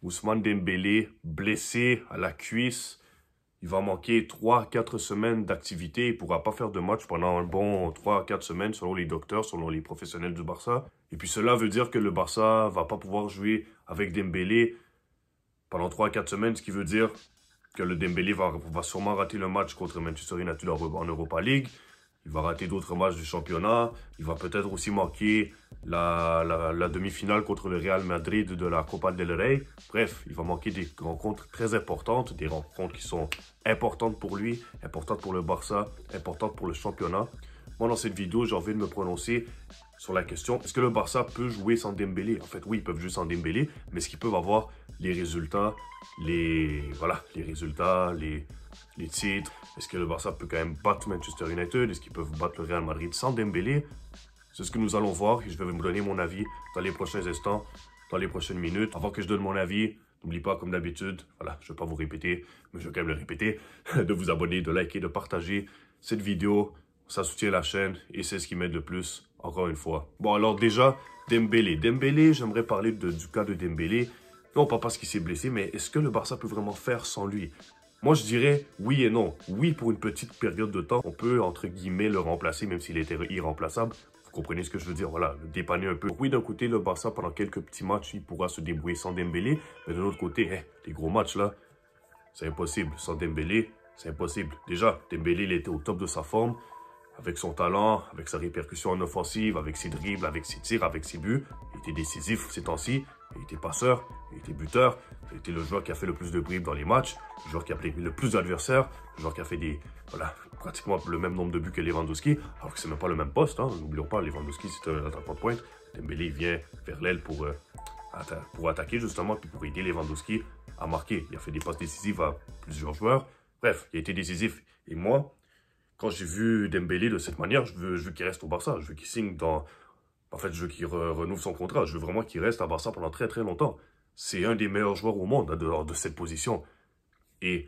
Ousmane Dembélé, blessé à la cuisse. Il va manquer 3 à 4 semaines d'activité. Il ne pourra pas faire de match pendant un bon 3 à 4 semaines selon les docteurs, selon les professionnels du Barça. Et puis cela veut dire que le Barça ne va pas pouvoir jouer avec Dembélé pendant 3 à 4 semaines, ce qui veut dire que le Dembélé va sûrement rater le match contre Manchester United en Europa League. Il va rater d'autres matchs du championnat. Il va peut-être aussi manquer la demi-finale contre le Real Madrid de la Copa del Rey. Bref, il va manquer des rencontres très importantes, des rencontres qui sont importantes pour lui, importantes pour le Barça, importantes pour le championnat. Moi, dans cette vidéo, j'ai envie de me prononcer sur la question, est-ce que le Barça peut jouer sans Dembélé? En fait, oui, ils peuvent jouer sans Dembélé, mais est-ce qu'ils peuvent avoir les résultats, les titres? Est-ce que le Barça peut quand même battre Manchester United? Est-ce qu'ils peuvent battre le Real Madrid sans Dembélé? C'est ce que nous allons voir et je vais vous donner mon avis dans les prochains instants, dans les prochaines minutes. Avant que je donne mon avis, n'oublie pas, comme d'habitude, voilà, je ne vais pas vous répéter, mais je vais quand même le répéter, de vous abonner, de liker, de partager cette vidéo. Ça soutient la chaîne et c'est ce qui m'aide le plus, encore une fois. Bon, alors déjà, Dembélé. Dembélé, j'aimerais parler du cas de Dembélé. Non, pas parce qu'il s'est blessé, mais est-ce que le Barça peut vraiment faire sans lui? Moi, je dirais oui et non. Oui, pour une petite période de temps, on peut, entre guillemets, le remplacer, même s'il était irremplaçable. Vous comprenez ce que je veux dire? Voilà, le dépanner un peu. Oui, d'un côté, le Barça, pendant quelques petits matchs, il pourra se débrouiller sans Dembélé. Mais de l'autre côté, les gros matchs, là, c'est impossible. Sans Dembélé, c'est impossible. Déjà, Dembélé, il était au top de sa forme. Avec son talent, avec sa répercussion en offensive, avec ses dribbles, avec ses tirs, avec ses buts. Il était décisif ces temps-ci. Il était passeur, il était buteur. Il était le joueur qui a fait le plus de dribbles dans les matchs. Le joueur qui a pris le plus d'adversaires. Le joueur qui a fait pratiquement le même nombre de buts que Lewandowski. Alors que c'est même pas le même poste. N'oublions pas, Lewandowski, c'est un attaquant de pointe. Dembélé vient vers l'aile pour attaquer justement, puis pour aider Lewandowski à marquer. Il a fait des passes décisives à plusieurs joueurs. Bref, il a été décisif. Et moi, quand j'ai vu Dembélé de cette manière, je veux qu'il reste au Barça. Je veux qu'il signe dans... En fait, je veux qu'il renouvelle son contrat. Je veux vraiment qu'il reste à Barça pendant très très longtemps. C'est un des meilleurs joueurs au monde de cette position. Et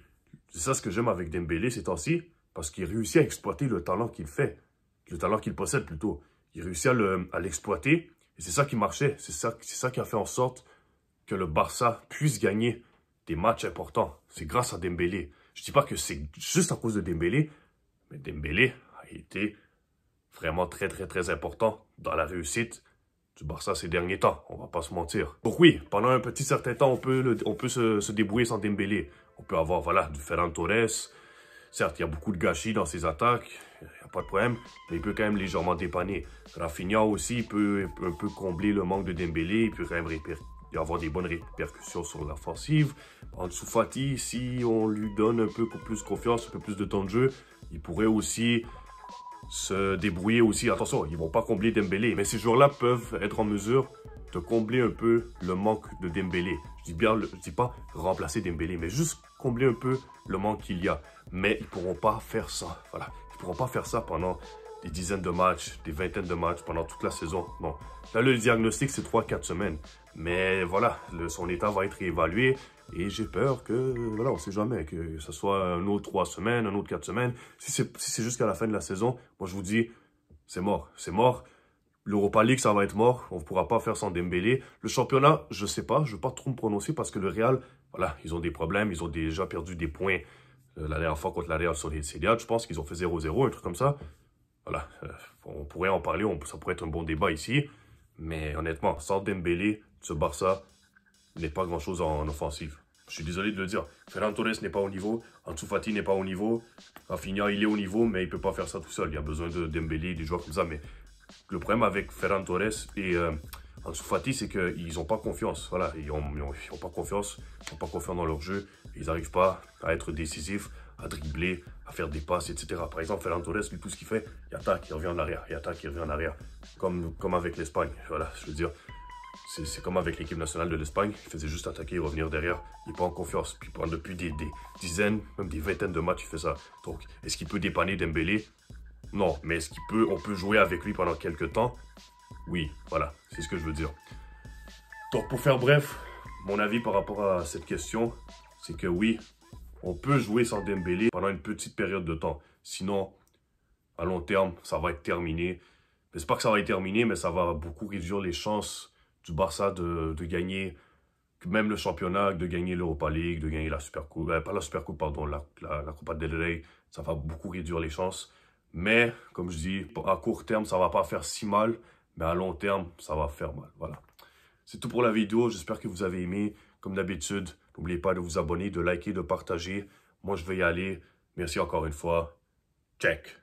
c'est ça ce que j'aime avec Dembélé ces temps-ci, parce qu'il réussit à exploiter le talent qu'il fait. Le talent qu'il possède plutôt. Il réussit à l'exploiter. Et c'est ça qui marchait. C'est ça qui a fait en sorte que le Barça puisse gagner des matchs importants. C'est grâce à Dembélé. Je ne dis pas que c'est juste à cause de Dembélé, mais Dembélé a été vraiment très, très, très important dans la réussite du Barça ces derniers temps. On va pas se mentir. Donc oui, pendant un petit certain temps, on peut se débrouiller sans Dembélé. On peut avoir, voilà, du Ferran Torres. Certes, il y a beaucoup de gâchis dans ses attaques. Il n'y a pas de problème. Mais il peut quand même légèrement dépanner. Rafinha aussi peut un peu combler le manque de Dembélé. Il peut quand même y avoir des bonnes répercussions sur l'offensive. Ansu Fati, si on lui donne un peu plus confiance, un peu plus de temps de jeu, il pourrait aussi se débrouiller aussi. Attention, ils ne vont pas combler Dembélé, mais ces joueurs-là peuvent être en mesure de combler un peu le manque de Dembélé. Je dis pas remplacer Dembélé, mais juste combler un peu le manque qu'il y a. Mais ils ne pourront pas faire ça. Voilà, ils ne pourront pas faire ça pendant des dizaines de matchs, des vingtaines de matchs, pendant toute la saison. Non. Là, le diagnostic, c'est 3-4 semaines. Mais voilà, son état va être évalué. Et j'ai peur que, voilà, on ne sait jamais, que ce soit un autre 3 semaines, un autre 4 semaines. Si c'est jusqu'à la fin de la saison, moi je vous dis, c'est mort. C'est mort. L'Europa League, ça va être mort. On ne pourra pas faire sans Dembélé. Le championnat, je ne sais pas. Je ne veux pas trop me prononcer parce que le Real, voilà, ils ont des problèmes. Ils ont déjà perdu des points la dernière fois contre la Real Sociedad. Je pense qu'ils ont fait 0-0, un truc comme ça. Voilà, on pourrait en parler. Ça pourrait être un bon débat ici. Mais honnêtement, sans Dembélé, ce Barça n'est pas grand-chose en offensive. Je suis désolé de le dire. Ferran Torres n'est pas au niveau. Ansu Fati n'est pas au niveau. Rafinha, il est au niveau, mais il ne peut pas faire ça tout seul. Il y a besoin de Dembélé, des joueurs comme ça. Mais le problème avec Ferran Torres et Ansu Fati, c'est qu'ils n'ont pas confiance. Voilà, ils n'ont pas confiance. Ils sont pas confiants dans leur jeu. Ils n'arrivent pas à être décisifs, à dribbler, à faire des passes, etc. Par exemple, Ferran Torres, lui, tout ce qu'il fait, il attaque, il revient en arrière. Il attaque, il revient en arrière. Comme avec l'Espagne. Voilà, je veux dire. C'est comme avec l'équipe nationale de l'Espagne. Il faisait juste attaquer et revenir derrière. Il n'est pas en confiance. Puis depuis des dizaines, même des vingtaines de matchs, il fait ça. Donc, est-ce qu'il peut dépanner Dembélé? Non. Mais est-ce on peut jouer avec lui pendant quelques temps? Oui, voilà. C'est ce que je veux dire. Donc, pour faire bref, mon avis par rapport à cette question, c'est que oui, on peut jouer sans Dembélé pendant une petite période de temps. Sinon, à long terme, ça va être terminé. J'espère que ça va être terminé, mais ça va beaucoup réduire les chances du Barça de gagner même le championnat, de gagner l'Europa League, de gagner la Supercoupe, pas la Supercoupe, pardon, la Copa del Rey, ça va beaucoup réduire les chances. Mais, comme je dis, à court terme, ça va pas faire si mal, mais à long terme, ça va faire mal. Voilà. C'est tout pour la vidéo. J'espère que vous avez aimé. Comme d'habitude, n'oubliez pas de vous abonner, de liker, de partager. Moi, je vais y aller. Merci encore une fois. Check.